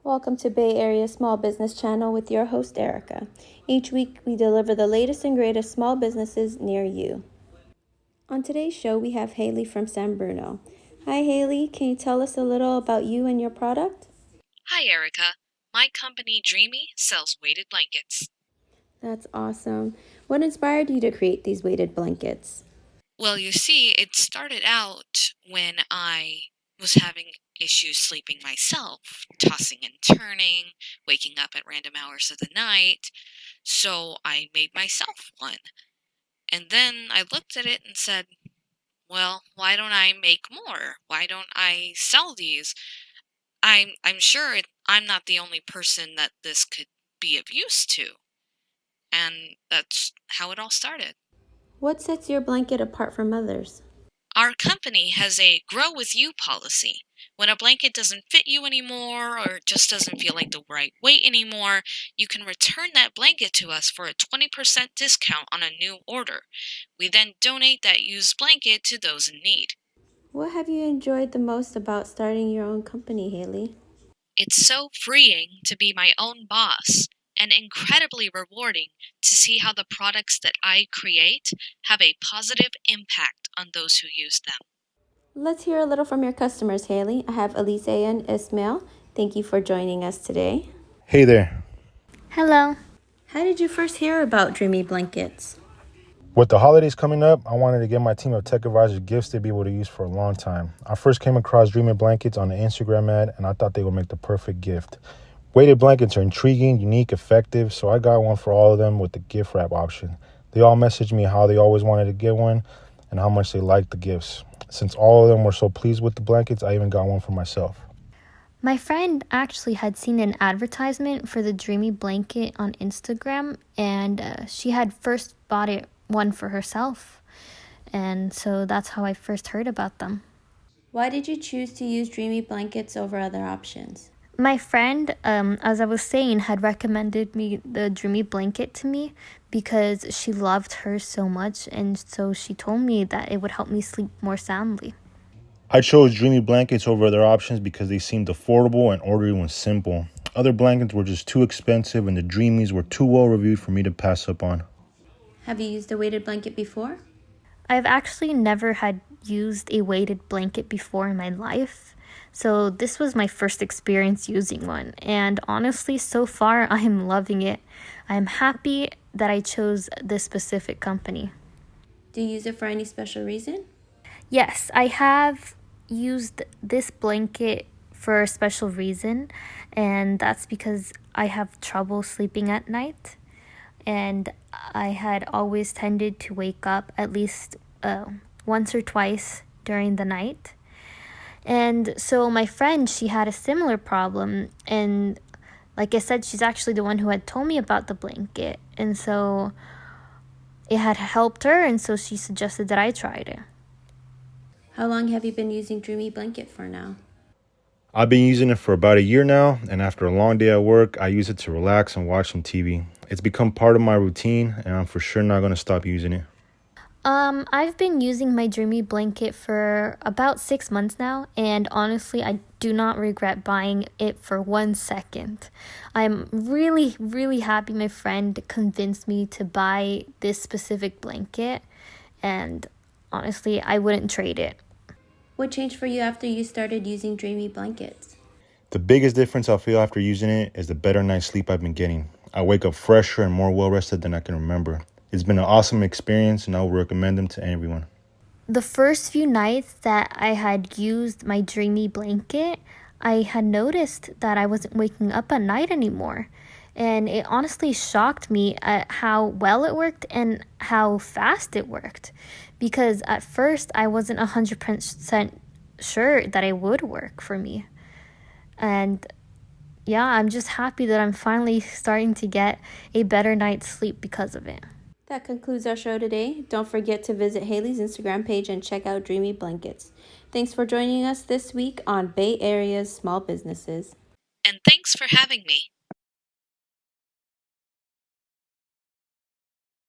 Welcome to Bay Area Small Business Channel with your host, Erica. Each week, we deliver the latest and greatest small businesses near you. On today's show, we have Haley from San Bruno. Hi, Haley. Can you tell us a little about you and your product? Hi, Erica. My company, Dreamy, sells weighted blankets. That's awesome. What inspired you to create these weighted blankets? Well, you see, it started out when I was having issues sleeping myself, tossing and turning, waking up at random hours of the night. So I made myself one. And then I looked at it and said, well, why don't I make more? Why don't I sell these? I'm sure I'm not the only person that this could be of use to. And that's how it all started. What sets your blanket apart from others? Our company has a grow with you policy. When a blanket doesn't fit you anymore or just doesn't feel like the right weight anymore, you can return that blanket to us for a 20% discount on a new order. We then donate that used blanket to those in need. What have you enjoyed the most about starting your own company, Haley? It's so freeing to be my own boss and incredibly rewarding to see how the products that I create have a positive impact on those who use them. Let's hear a little from your customers, Haley. I have Elise and Ismail. Thank you for joining us today. Hey there. Hello. How did you first hear about Dreamy Blankets? With the holidays coming up, I wanted to get my team of tech advisors gifts they'd be able to use for a long time. I first came across Dreamy Blankets on an Instagram ad, and I thought they would make the perfect gift. Weighted blankets are intriguing, unique, effective, so I got one for all of them with the gift wrap option. They all messaged me how they always wanted to get one and how much they liked the gifts. Since all of them were so pleased with the blankets, I even got one for myself. My friend actually had seen an advertisement for the Dreamy blanket on Instagram, and she had first bought one for herself. And so that's how I first heard about them. Why did you choose to use Dreamy Blankets over other options? My friend, as I was saying, had recommended me the Dreamy blanket to me because she loved hers so much, and so she told me that it would help me sleep more soundly. I chose Dreamy Blankets over other options because they seemed affordable and ordering was simple. Other blankets were just too expensive and the Dreamies were too well reviewed for me to pass up on. Have you used a weighted blanket before? I've actually never had used a weighted blanket before in my life. So this was my first experience using one. And honestly, so far, I am loving it. I'm happy that I chose this specific company. Do you use it for any special reason? Yes, I have used this blanket for a special reason, and that's because I have trouble sleeping at night. And I had always tended to wake up at least once or twice during the night. And so my friend, she had a similar problem. And like I said, she's actually the one who had told me about the blanket. And so it had helped her. And so she suggested that I tried it. How long have you been using Dreamy Blanket for now? I've been using it for about a year now, and after a long day at work, I use it to relax and watch some TV. It's become part of my routine, and I'm for sure not going to stop using it. I've been using my Dreamy blanket for about 6 months now, and honestly, I do not regret buying it for 1 second. I'm really, really happy my friend convinced me to buy this specific blanket, and honestly, I wouldn't trade it. What changed for you after you started using Dreamy Blankets? The biggest difference I feel after using it is the better night's sleep I've been getting. I wake up fresher and more well-rested than I can remember. It's been an awesome experience, and I would recommend them to everyone. The first few nights that I had used my Dreamy blanket, I had noticed that I wasn't waking up at night anymore. And it honestly shocked me at how well it worked and how fast it worked. Because at first I wasn't 100% sure that it would work for me. And yeah, I'm just happy that I'm finally starting to get a better night's sleep because of it. That concludes our show today. Don't forget to visit Haley's Instagram page and check out Dreamy Blankets. Thanks for joining us this week on Bay Area's Small Businesses. And thanks for having me.